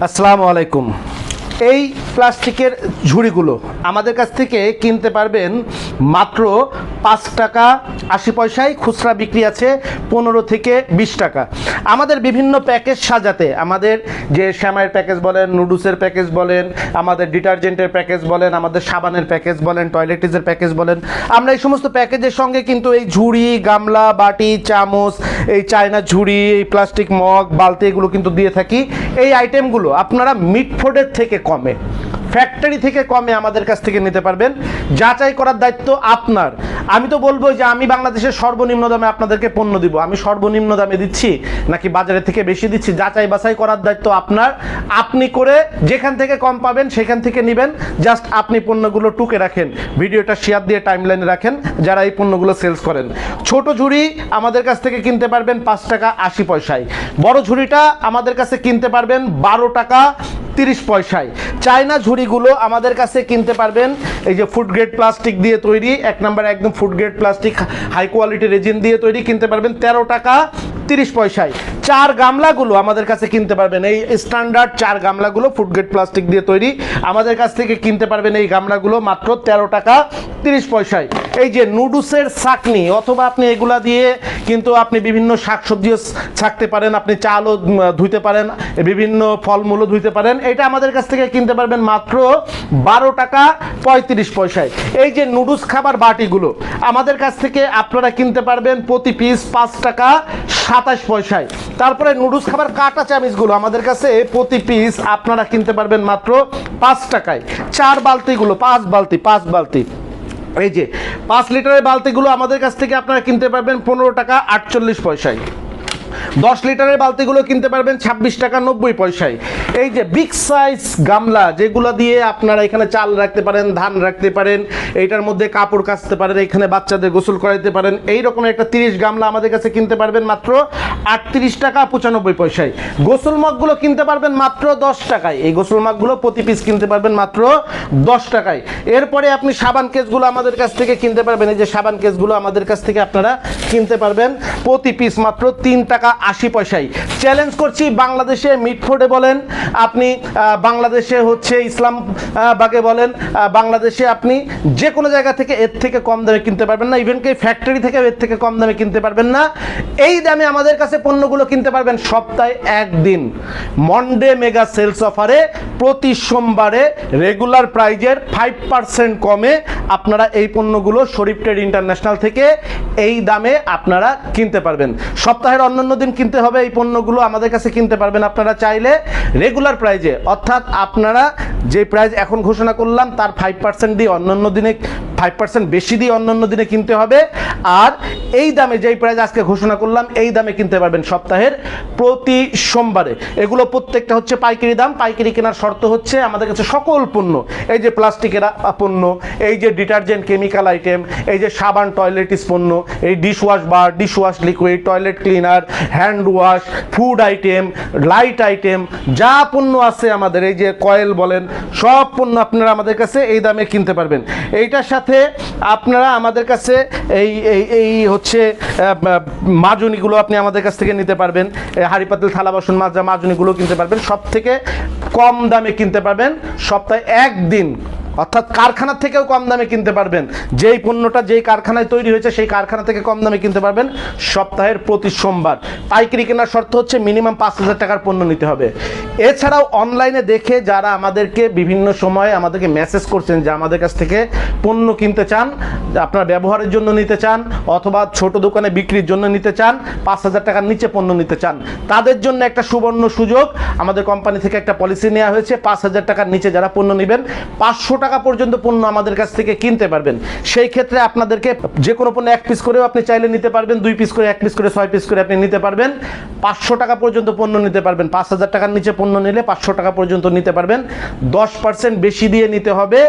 আসসালামু আলাইকুম। এই প্লাস্টিকের ঝুড়িগুলো আমাদের কাছ থেকে কিনতে পারবেন মাত্র 5 টাকা 80 পয়সায়। খুচরা বিক্রি আছে 15 থেকে 20 টাকা। আমাদের বিভিন্ন প্যাকেজ সাজাতে, আমাদের যে শ্যামাইয়ের প্যাকেজ বলেন, নুডলসের প্যাকেজ বলেন, আমাদের ডিটারজেন্টের প্যাকেজ বলেন, আমাদের সাবানের প্যাকেজ বলেন, টয়লেটিসের প্যাকেজ বলেন, আমরা এই সমস্ত প্যাকেজের সঙ্গে কিন্তু এই ঝুড়ি, গামলা, বাটি, চামচ, এই চায়না ঝুড়ি, এই প্লাস্টিক মগ, বালতি এগুলো কিন্তু দিয়ে থাকি। এই আইটেমগুলো আপনারা মিটফোর্ডের থেকে কমে, ফ্যাক্টরি থেকে কমে আমাদের কাছ থেকে নিতে পারবেন। যাচাই করার দায়িত্ব আপনার। আমি তো বলবো যে আমি বাংলাদেশের সর্বনিম্ন দামে আপনাদেরকে পণ্য দিব। আমি সর্বনিম্ন দামে দিচ্ছি নাকি বাজারের থেকে বেশি দিচ্ছি, যাচাই বাছাই করার দায়িত্ব আপনার। আপনি করে যেখান থেকে কম পাবেন সেখান থেকে নেবেন। জাস্ট আপনি পণ্যগুলো টুকে রাখেন, ভিডিওটা শেয়ার দিয়ে টাইমলাইনে রাখেন যারা এই পণ্যগুলো সেলস করেন। ছোট ঝুড়ি আমাদের কাছ থেকে কিনতে পারবেন 5 টাকা 80 পয়সায়। বড় ঝুড়িটা আমাদের কাছে কিনতে পারবেন 12 টাকা 30 পয়সায়। চায়না ঝুড়িগুলো আমাদের কাছে কিনতে পারবেন এই যে ফুড গ্রেড প্লাস্টিক দিয়ে তৈরি, এক নম্বরে একদম food grade plastic, high quality resin দিয়ে তৈরি, কিনতে পারবেন 13 টাকা 30 পয়সায়। চার গামলাগুলো আমাদের কাছে কিনতে পারবেন, এই স্ট্যান্ডার্ড চার গামলাগুলো ফুড গ্রেড প্লাস্টিক দিয়ে তৈরি, আমাদের কাছ থেকে কিনতে পারবেন এই গামলাগুলো মাত্র 13 টাকা 30 পয়সায়। এই যে নুডলসের ছাঁকনি, অথবা আপনি এগুলা দিয়ে কিন্তু আপনি বিভিন্ন শাকসবজিও ছাঁকতে পারেন, আপনি চালও ধুইতে পারেন, বিভিন্ন ফলমূলও ধুইতে পারেন। এটা আমাদের কাছ থেকে কিনতে পারবেন মাত্র 12 টাকা 35 পয়সায়। এই যে নুডলস খাবার বাটিগুলো আমাদের কাছ থেকে আপনারা কিনতে পারবেন প্রতি পিস 5 টাকা 27 পয়সায়। তারপরে নুডলস খাবার কাঁটা চামিচগুলো আমাদের কাছে প্রতি পিস আপনারা কিনতে পারবেন মাত্র 5 টাকায়। চার বালতিগুলো, 5 বালতি, এই যে 5 লিটারের বালতিগুলো আমাদের কাছ থেকে আপনারা কিনতে পারবেন 15 টাকা 48 পয়সায়। 10 লিটারের বালতিগুলো কিনতে পারবেন 26 টাকা 90 পয়সায়। এই যে বিগ সাইজ গামলা, যেগুলো দিয়ে আপনারা এখানে চাল রাখতে পারেন, ধান রাখতে পারেন, এইটার মধ্যে কাপড় কাচতে পারেন, এখানে বাচ্চাদের গোসল করাইতে পারেন, এই রকম একটা 30 গামলা আমাদের কাছে কিনতে পারবেন মাত্র 38 টাকা 95 পয়সায়। গোসল মগগুলো কিনতে পারবেন মাত্র 10 টাকায়। এই গোসল মগগুলো প্রতি পিস কিনতে পারবেন মাত্র 10 টাকায়। এরপরে আপনি সাবান কেসগুলো আমাদের কাছ থেকে কিনতে পারবেন, এই যে সাবান কেসগুলো আমাদের কাছ থেকে আপনারা কিনতে পারবেন প্রতি পিস মাত্র 3 টাকা 80 পয়সায়। চ্যালেঞ্জ করছি, বাংলাদেশে মিটফোর্ডে বলেন, আপনি বাংলাদেশে হচ্ছে ইসলামবাগে বলেন, বাংলাদেশে আপনি যে কোনো জায়গা থেকে এর থেকে কম দামে কিনতে পারবেন না। ইভেন কি ফ্যাক্টরি থেকে এর থেকে কম দামে কিনতে পারবেন না। এই দামে আমাদের কাছে পণ্যগুলো কিনতে পারবেন সপ্তাহে একদিন, মন্ডে মেগা সেলস অফারে, প্রতি সোমবারে রেগুলার প্রাইজের 5% কমে আপনারা এই পণ্যগুলো শরীফ ট্রেড ইন্টারন্যাশনাল থেকে এই দামে আপনারা কিনতে পারবেন। সপ্তাহের অন্যান্য দিন কিনতে হবে এই পণ্যগুলো, আমাদের কাছে কিনতে পারবেন আপনারা চাইলে রেগুলার প্রাইজে, অর্থাৎ আপনারা যে প্রাইস এখন ঘোষণা করলাম তার 5% দিয়ে অন্যান্য দিনে 5% বেশি দিয়ে অন্যান্য দিনে কিনতে হবে। আর এই দামে যেই প্রাইস আজকে ঘোষণা করলাম এই দামে কিনতে পারবেন সপ্তাহের প্রতি সোমবারে। এগুলো প্রত্যেকটা হচ্ছে পাইকারি দাম। পাইকারি কেনার শর্ত হচ্ছে আমাদের কাছে সকল পণ্য, এই যে প্লাস্টিকের পণ্য, এই যে ডিটারজেন্ট, কেমিক্যাল আইটেম, এই যে সাবান, টয়লেটিস পণ্য, এই dishwash bar, dishwash liquid, toilet cleaner, hand wash, food item, light item, যা পণ্য আছে আমাদের, এই যে কয়েল বলেন, সব পণ্য আপনারা আমাদের কাছে এই দামে কিনতে পারবেন। এইটার সাথে আপনারা আমাদের কাছে এই এই এই হচ্ছে মাজুনিগুলো আপনি আমাদের কাছ থেকে নিতে পারবেন, হাঁড়ি পাতিল, থালা বাসন মাজা মাজুনিগুলো কিনতে পারবেন, সব থেকে কম দামে কিনতে পারবেন সপ্তাহে একদিন, অর্থাৎ কারখানা থেকেও কম দামে কিনতে পারবেন। যেই পণ্যটা যেই কারখানায় তৈরি হয়েছে সেই কারখানা থেকে কম দামে কিনতে পারবেন সপ্তাহের প্রতি সোমবার। পাইকারি কেনার শর্ত হচ্ছে মিনিমাম 5,000 টাকার পণ্য নিতে হবে। এছাড়াও অনলাইনে দেখে যারা আমাদেরকে বিভিন্ন সময়ে আমাদেরকে মেসেজ করছেন যে আমাদের কাছ থেকে পণ্য কিনতে চান, আপনার ব্যবহারের জন্য নিতে চান, অথবা ছোট দোকানে বিক্রির জন্য নিতে চান, 5,000 টাকার নিচে পণ্য নিতে চান, তাদের জন্য একটা সুবর্ণ সুযোগ। আমাদের কোম্পানি থেকে একটা পলিসি নেওয়া হয়েছে, 5,000 টাকার নিচে যারা পণ্য নেবেন 500 টাকা পর্যন্ত পণ্য আমাদের কাছ থেকে কিনতে পারবেন। সেই ক্ষেত্রে আপনাদেরকে যে কোনো পণ্য 1 পিস করেও আপনি চাইলে নিতে পারবেন, 2 পিস করে, 1 পিস করে, 6 পিস করে আপনি নিতে পারবেন। 500 টাকা পর্যন্ত পণ্য নিতে পারবেন। 5,000 টাকার নিচে পণ্য নিলে 500 টাকা পর্যন্ত নিতে পারবেন। 10% বেশি দিয়ে নিতে হবে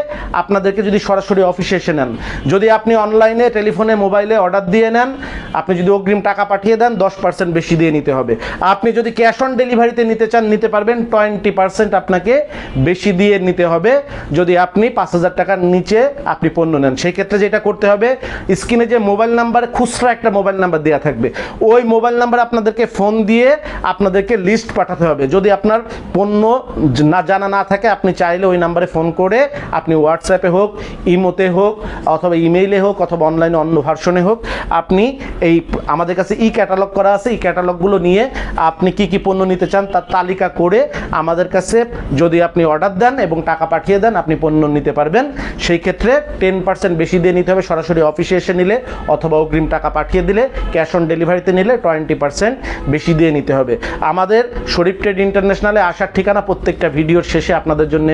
আপনাদেরকে যদি সরাসরি অফিসে এসে নেন। যদি আপনি অনলাইনে, টেলিফোনে, মোবাইলে অর্ডার দিয়ে নেন, আপনি যদি অগ্রিম টাকা পাঠিয়ে দেন 10% বেশি দিয়ে নিতে হবে। আপনি যদি ক্যাশ অন ডেলিভারিতে নিতে চান নিতে পারবেন, 20% আপনাকে বেশি দিয়ে নিতে হবে যদি আপনি আপনি 5,000 টাকার নিচে আপনি পণ্য নেন, সেই ক্ষেত্রে যেটা করতে হবে, স্ক্রিনে যে মোবাইল নাম্বার, খুচরা একটা মোবাইল নাম্বার দেওয়া থাকবে, ওই মোবাইল নাম্বার আপনাদেরকে ফোন দিয়ে আপনাদেরকে লিস্ট পাঠাতে হবে। যদি আপনার পণ্য না জানা না থাকে, আপনি চাইলে ওই নাম্বারে ফোন করে আপনি হোয়াটসঅ্যাপে হোক, ইমোতে হোক, অথবা ইমেইলে হোক, অথবা অনলাইনে অন্য ভার্সনে হোক, আপনি এই আমাদের কাছে ই ক্যাটালগ করা আছে, এই ক্যাটালগুলো নিয়ে আপনি কি কি পণ্য নিতে চান তার তালিকা করে আমাদের কাছে যদি আপনি অর্ডার দেন এবং টাকা পাঠিয়ে দেন, আপনি পণ্য নিতে পারবেন। সেই ক্ষেত্রে 10% বেশি দিয়ে নিতে হবে সরাসরি অফিসে এসে নিলে, অথবা অগ্রিম টাকা পাঠিয়ে দিলে, ক্যাশ অন ডেলিভারিতে নিলে 20% বেশি দিয়ে নিতে হবে। আমাদের শরীফ ট্রেড ইন্টারন্যাশনালে আসার ঠিকানা প্রত্যেকটা ভিডিওর শেষে আপনাদের জন্য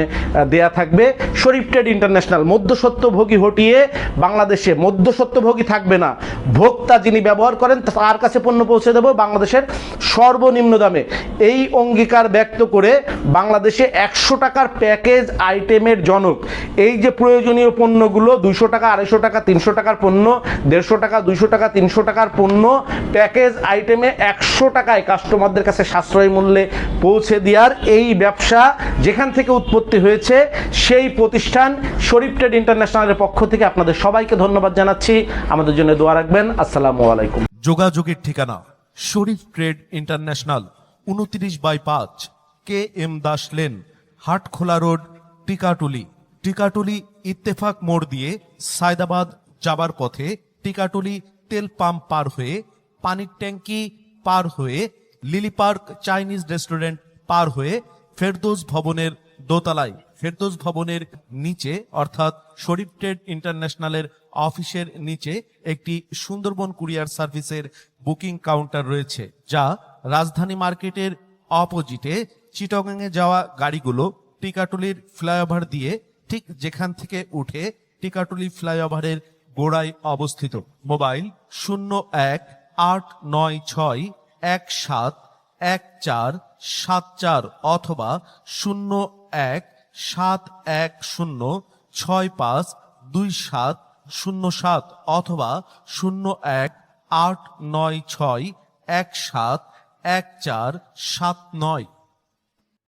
দেয়া থাকবে। শরীফ ট্রেড ইন্টারন্যাশনাল, মধ্যস্বত্বভোগী হটিয়ে বাংলাদেশে মধ্যস্বত্বভোগী থাকবে না, ভোক্তা যিনি ব্যবহার করেন তার কাছে পণ্য পৌঁছে দেবো বাংলাদেশের সর্বনিম্ন দামে। এই অঙ্গীকার ব্যক্ত করে বাংলাদেশে 100 টাকার প্যাকেজ আইটেমের জনক, এই যে প্রয়োজনীয় পণ্যগুলো 200 টাকা, 250 টাকা, 300 টাকার পণ্য, 150 টাকা, 200 টাকা, 300 টাকার পণ্য প্যাকেজ আইটেমে 100 টাকায় কাস্টমারদের কাছে সাশ্রয়ী মূল্যে পৌঁছে দেওয়ার এই ব্যবসা যেখান থেকে উৎপত্তি হয়েছে, সেই প্রতিষ্ঠান শরীফ ট্রেড ইন্টারন্যাশনালের পক্ষ থেকে আপনাদের সবাইকে ধন্যবাদ জানাচ্ছি। আমাদের জন্য দোয়া রাখবেন। আসসালামু আলাইকুম। যোগাযোগের ঠিকানা Sharif trade international, 29/5 KM Das lane, Hatkhola road, Tikatuli. Tikatuli Ittefaq মোড় দিয়ে সায়দাবাদ যাবার পথে, টিকাটুলি তেল পাম্প পার হয়ে, পানির ট্যাঙ্কি পার হয়ে, লিলি পার্ক চাইনিজ রেস্টুরেন্ট পার হয়ে ফেরদৌস ভবনের দোতলায়, ফেরদৌস ভবনের নিচে অর্থাৎ শরীফ ট্রেড ইন্টারন্যাশনালের অফিসের নিচে একটি সুন্দরবন কুরিয়ার সার্ভিসের বুকিং কাউন্টার রয়েছে, যা রাজধানী মার্কেটের অপোজিটে চিটাগাংয়ে যাওয়া গাড়িগুলো টিকাটুলির ফ্লাইওভার দিয়ে ঠিক যেখান থেকে উঠে টিকাটুলি ফ্লাইওভারের গোড়ায় অবস্থিত। মোবাইল 0189171474 অথবা 0171065207 অথবা 018961714149।